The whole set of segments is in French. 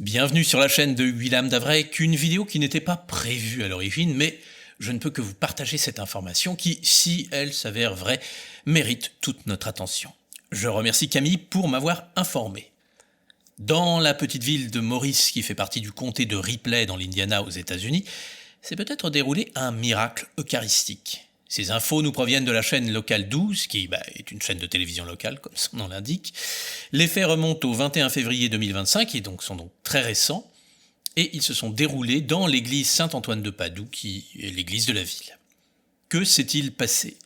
Bienvenue sur la chaîne de William Davrek, une vidéo qui n'était pas prévue à l'origine, mais je ne peux que vous partager cette information qui, si elle s'avère vraie, mérite toute notre attention. Je remercie Camille pour m'avoir informé. Dans la petite ville de Morris, qui fait partie du comté de Ripley dans l'Indiana aux États-Unis, s'est peut-être déroulé un miracle eucharistique. Ces infos nous proviennent de la chaîne locale 12, qui est une chaîne de télévision locale, comme son nom l'indique. Les faits remontent au 21 février 2025, et sont donc très récents, et ils se sont déroulés dans l'église Saint-Antoine de Padoue, qui est l'église de la ville. Que s'est-il passé ?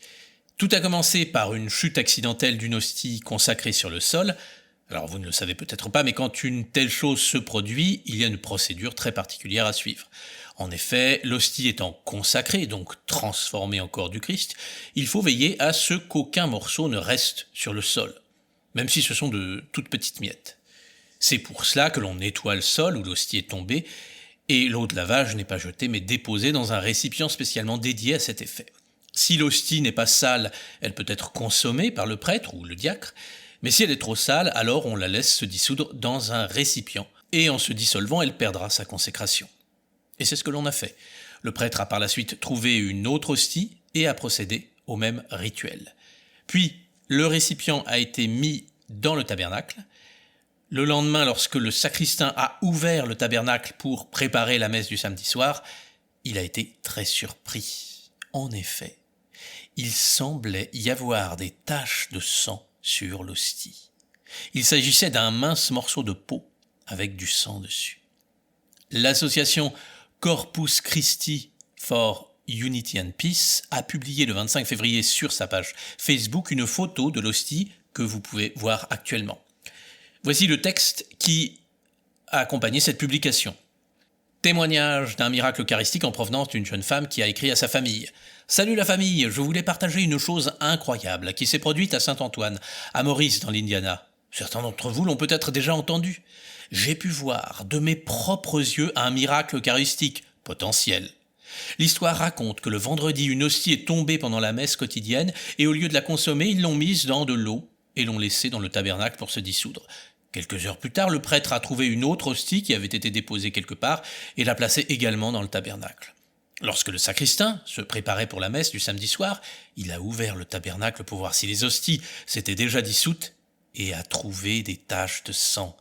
Tout a commencé par une chute accidentelle d'une hostie consacrée sur le sol. Alors vous ne le savez peut-être pas, mais quand une telle chose se produit, il y a une procédure très particulière à suivre. En effet, l'hostie étant consacrée, donc transformée en corps du Christ, il faut veiller à ce qu'aucun morceau ne reste sur le sol, même si ce sont de toutes petites miettes. C'est pour cela que l'on nettoie le sol où l'hostie est tombée, et l'eau de lavage n'est pas jetée mais déposée dans un récipient spécialement dédié à cet effet. Si l'hostie n'est pas sale, elle peut être consommée par le prêtre ou le diacre, mais si elle est trop sale, alors on la laisse se dissoudre dans un récipient, et en se dissolvant, elle perdra sa consécration. Et c'est ce que l'on a fait. Le prêtre a par la suite trouvé une autre hostie et a procédé au même rituel. Puis, le récipient a été mis dans le tabernacle. Le lendemain, lorsque le sacristain a ouvert le tabernacle pour préparer la messe du samedi soir, il a été très surpris. En effet, il semblait y avoir des taches de sang sur l'hostie. Il s'agissait d'un mince morceau de peau avec du sang dessus. L'association Corpus Christi for Unity and Peace a publié le 25 février sur sa page Facebook une photo de l'hostie que vous pouvez voir actuellement. Voici le texte qui a accompagné cette publication. Témoignage d'un miracle eucharistique en provenance d'une jeune femme qui a écrit à sa famille. « Salut la famille, je voulais partager une chose incroyable qui s'est produite à Saint-Antoine, à Morris dans l'Indiana. Certains d'entre vous l'ont peut-être déjà entendu. J'ai pu voir de mes propres yeux un miracle eucharistique potentiel. L'histoire raconte que le vendredi, une hostie est tombée pendant la messe quotidienne et au lieu de la consommer, ils l'ont mise dans de l'eau et l'ont laissée dans le tabernacle pour se dissoudre. Quelques heures plus tard, le prêtre a trouvé une autre hostie qui avait été déposée quelque part et l'a placée également dans le tabernacle. Lorsque le sacristain se préparait pour la messe du samedi soir, il a ouvert le tabernacle pour voir si les hosties s'étaient déjà dissoutes et a trouvé des taches de sang.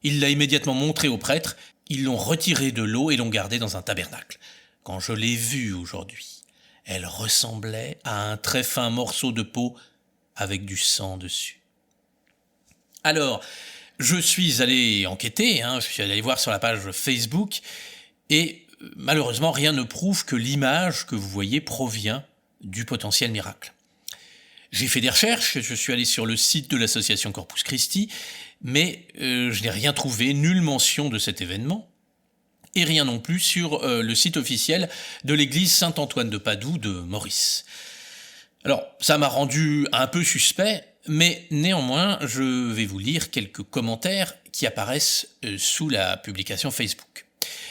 Il l'a immédiatement montré au prêtre, ils l'ont retirée de l'eau et l'ont gardée dans un tabernacle. Quand je l'ai vue aujourd'hui, elle ressemblait à un très fin morceau de peau avec du sang dessus. » Alors, je suis allé enquêter, je suis allé voir sur la page Facebook, et malheureusement, rien ne prouve que l'image que vous voyez provient du potentiel miracle. J'ai fait des recherches, je suis allé sur le site de l'association Corpus Christi, mais je n'ai rien trouvé, nulle mention de cet événement, et rien non plus sur le site officiel de l'église Saint-Antoine de Padoue de Morris. Alors, ça m'a rendu un peu suspect, mais néanmoins, je vais vous lire quelques commentaires qui apparaissent sous la publication Facebook.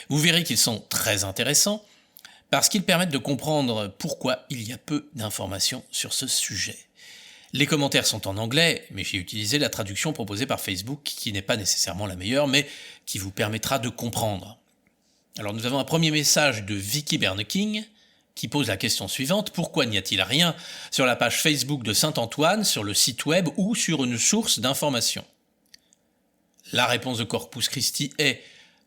Vous verrez qu'ils sont très intéressants, parce qu'ils permettent de comprendre pourquoi il y a peu d'informations sur ce sujet. Les commentaires sont en anglais, mais j'ai utilisé la traduction proposée par Facebook, qui n'est pas nécessairement la meilleure, mais qui vous permettra de comprendre. Alors nous avons un premier message de Vicky Berneking, qui pose la question suivante: pourquoi n'y a-t-il rien sur la page Facebook de Saint-Antoine, sur le site web ou sur une source d'information ? La réponse de Corpus Christi est: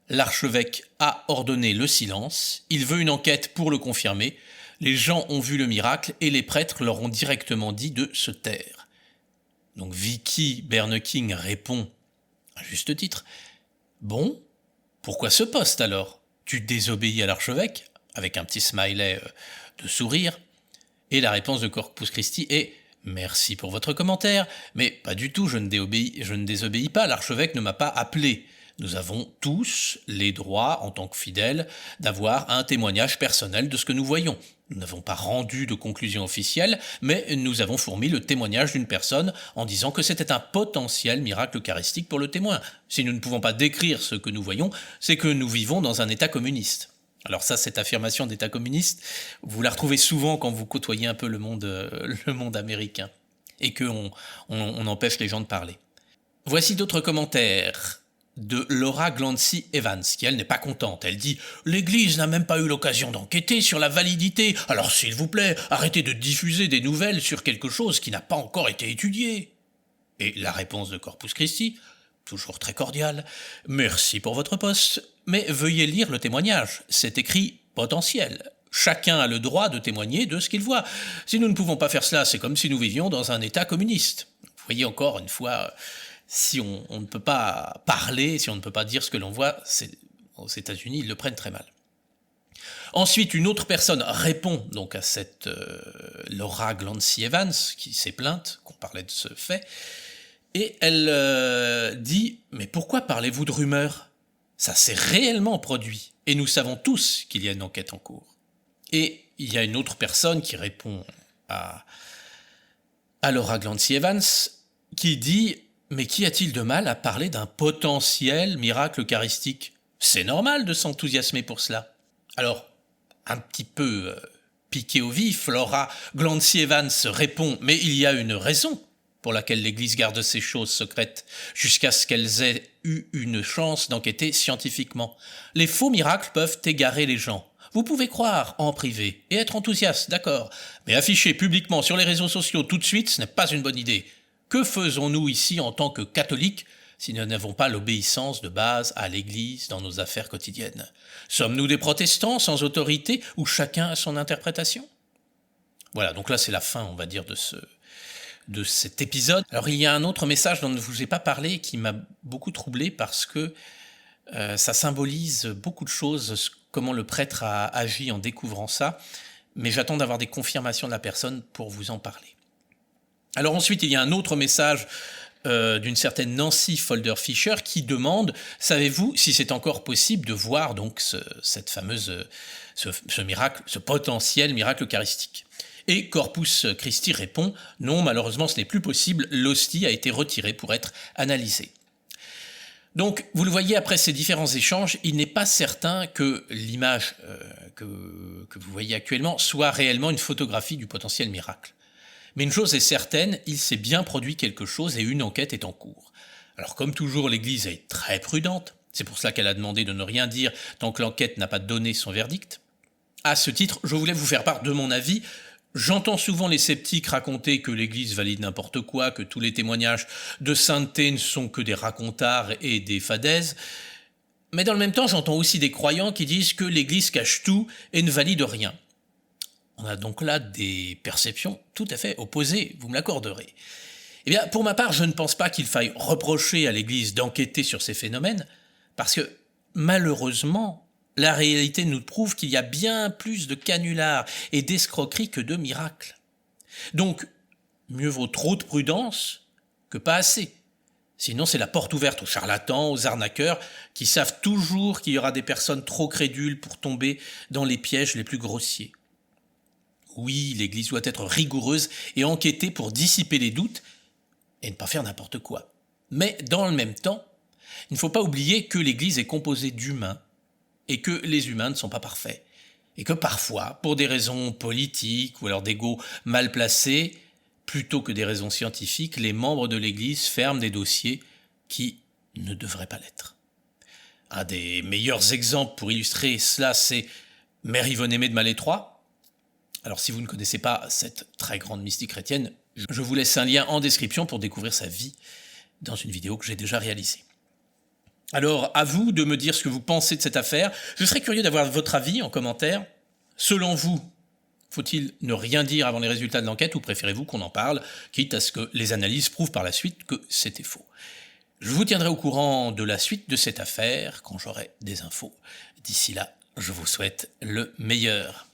l'archevêque a ordonné le silence, il veut une enquête pour le confirmer, les gens ont vu le miracle et les prêtres leur ont directement dit de se taire. Donc Vicky Berneking répond, à juste titre: bon, pourquoi ce poste alors ? Tu désobéis à l'archevêque ? Avec un petit smiley de sourire. Et la réponse de Corpus Christi est: merci pour votre commentaire, mais pas du tout, je ne désobéis pas, l'archevêque ne m'a pas appelé. Nous avons tous les droits, en tant que fidèles, d'avoir un témoignage personnel de ce que nous voyons. Nous n'avons pas rendu de conclusion officielle, mais nous avons fourni le témoignage d'une personne en disant que c'était un potentiel miracle eucharistique pour le témoin. Si nous ne pouvons pas décrire ce que nous voyons, c'est que nous vivons dans un État communiste. Alors ça, cette affirmation d'État communiste, vous la retrouvez souvent quand vous côtoyez un peu le monde américain, et qu'on empêche les gens de parler. Voici d'autres commentaires. de Laura Glancy Evans, qui elle n'est pas contente. Elle dit « L'Église n'a même pas eu l'occasion d'enquêter sur la validité, alors s'il vous plaît, arrêtez de diffuser des nouvelles sur quelque chose qui n'a pas encore été étudié. » Et la réponse de Corpus Christi, toujours très cordiale, « Merci pour votre poste, mais veuillez lire le témoignage, c'est écrit « potentiel ». Chacun a le droit de témoigner de ce qu'il voit. Si nous ne pouvons pas faire cela, c'est comme si nous vivions dans un État communiste. Vous voyez encore une fois, si on ne peut pas parler, si on ne peut pas dire ce que l'on voit, aux États-Unis, ils le prennent très mal. Ensuite, une autre personne répond donc à cette Laura Glancy Evans, qui s'est plainte, qu'on parlait de ce fait, et elle dit « Mais pourquoi parlez-vous de rumeurs ? Ça s'est réellement produit, et nous savons tous qu'il y a une enquête en cours. » Et il y a une autre personne qui répond à Laura Glancy Evans, qui dit « Mais qu'y a-t-il de mal à parler d'un potentiel miracle eucharistique ? C'est normal de s'enthousiasmer pour cela. » Alors, un petit peu piqué au vif, Laura Glancy Evans répond « Mais il y a une raison pour laquelle l'Église garde ces choses secrètes, jusqu'à ce qu'elles aient eu une chance d'enquêter scientifiquement. Les faux miracles peuvent égarer les gens. Vous pouvez croire en privé et être enthousiaste, d'accord, mais afficher publiquement sur les réseaux sociaux tout de suite, ce n'est pas une bonne idée. Que faisons-nous ici en tant que catholiques si nous n'avons pas l'obéissance de base à l'Église dans nos affaires quotidiennes? Sommes-nous des protestants sans autorité où chacun a son interprétation ? Voilà, donc là c'est la fin, on va dire, de cet épisode. Alors il y a un autre message dont je ne vous ai pas parlé qui m'a beaucoup troublé parce que ça symbolise beaucoup de choses, comment le prêtre a agi en découvrant ça, mais j'attends d'avoir des confirmations de la personne pour vous en parler. Alors ensuite, il y a un autre message d'une certaine Nancy Folder Fisher qui demande « Savez-vous si c'est encore possible de voir donc ce miracle, ce potentiel miracle eucharistique ?» Et Corpus Christi répond « Non, malheureusement ce n'est plus possible, l'hostie a été retirée pour être analysée. » Donc, vous le voyez, après ces différents échanges, il n'est pas certain que l'image que vous voyez actuellement soit réellement une photographie du potentiel miracle. Mais une chose est certaine, il s'est bien produit quelque chose et une enquête est en cours. Alors comme toujours, l'Église est très prudente, c'est pour cela qu'elle a demandé de ne rien dire tant que l'enquête n'a pas donné son verdict. À ce titre, je voulais vous faire part de mon avis. J'entends souvent les sceptiques raconter que l'Église valide n'importe quoi, que tous les témoignages de sainteté ne sont que des racontards et des fadaises. Mais dans le même temps, j'entends aussi des croyants qui disent que l'Église cache tout et ne valide rien. On a donc là des perceptions tout à fait opposées, vous me l'accorderez. Eh bien, pour ma part, je ne pense pas qu'il faille reprocher à l'Église d'enquêter sur ces phénomènes, parce que, malheureusement, la réalité nous prouve qu'il y a bien plus de canulars et d'escroqueries que de miracles. Donc, mieux vaut trop de prudence que pas assez. Sinon, c'est la porte ouverte aux charlatans, aux arnaqueurs, qui savent toujours qu'il y aura des personnes trop crédules pour tomber dans les pièges les plus grossiers. Oui, l'Église doit être rigoureuse et enquêter pour dissiper les doutes et ne pas faire n'importe quoi. Mais dans le même temps, il ne faut pas oublier que l'Église est composée d'humains et que les humains ne sont pas parfaits. Et que parfois, pour des raisons politiques ou alors d'ego mal placés, plutôt que des raisons scientifiques, les membres de l'Église ferment des dossiers qui ne devraient pas l'être. Un des meilleurs exemples pour illustrer cela, c'est Mère Yvonne Aimée de Malétroit. Alors si vous ne connaissez pas cette très grande mystique chrétienne, je vous laisse un lien en description pour découvrir sa vie dans une vidéo que j'ai déjà réalisée. Alors, à vous de me dire ce que vous pensez de cette affaire. Je serais curieux d'avoir votre avis en commentaire. Selon vous, faut-il ne rien dire avant les résultats de l'enquête ou préférez-vous qu'on en parle, quitte à ce que les analyses prouvent par la suite que c'était faux? Je vous tiendrai au courant de la suite de cette affaire quand j'aurai des infos. D'ici là, je vous souhaite le meilleur.